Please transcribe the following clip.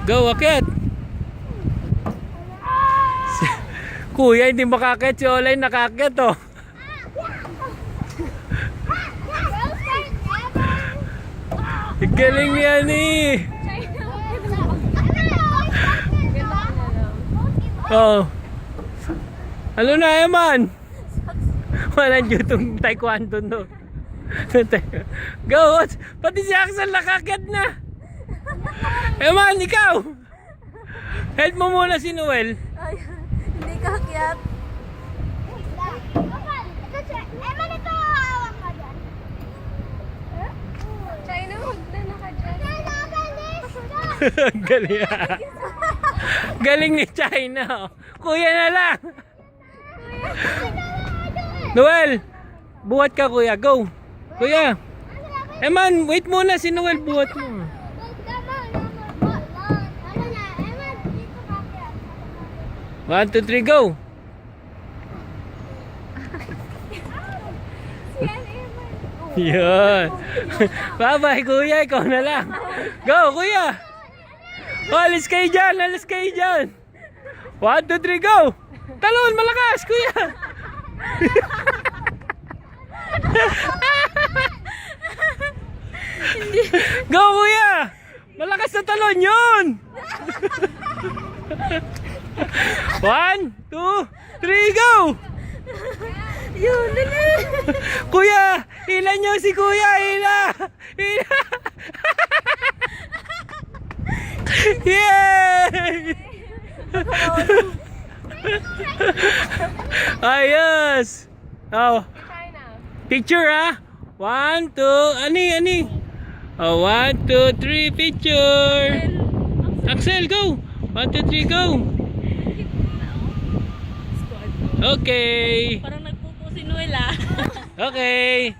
Go, akyat. Kuya, hindi makakyat. Si Olay nakakyat, oh. Galing niya ni. Oh. Ano na, Eman? Walang jutong taekwondo, no? Go! Pati si Axel nakakyat na! Eman, ikaw! Help mo muna si Noel. Ay, hindi kakyat. Eman, ito hawak ka dyan. China, huwag na nakadyan. Galing. Galing ni China. Oh. Kuya na lang. Noel, buhat ka kuya. Go. Kuya. Eman, wait muna si Noel. Buhat mo. 1, 2, 3, go. Yun. Bye-bye kuya. Ikaw na lang. Go kuya. Oh, alis kayo dyan. Alis kayo dyan. 1, 2, 3, go. Talon, malakas kuya. Go kuya. Malakas na talon yun. 1, 2, 3, go. Yun, dali. Kuya, hila nyo si kuya, hila. Hila. Yay! Ayos. Oh, China. picture ah. 1, 2, ani. Oh, 1, 2, 3, picture. Axel, go. 1, 2, 3, go. Okay. Parang nagpupo si Noel ah. Okay.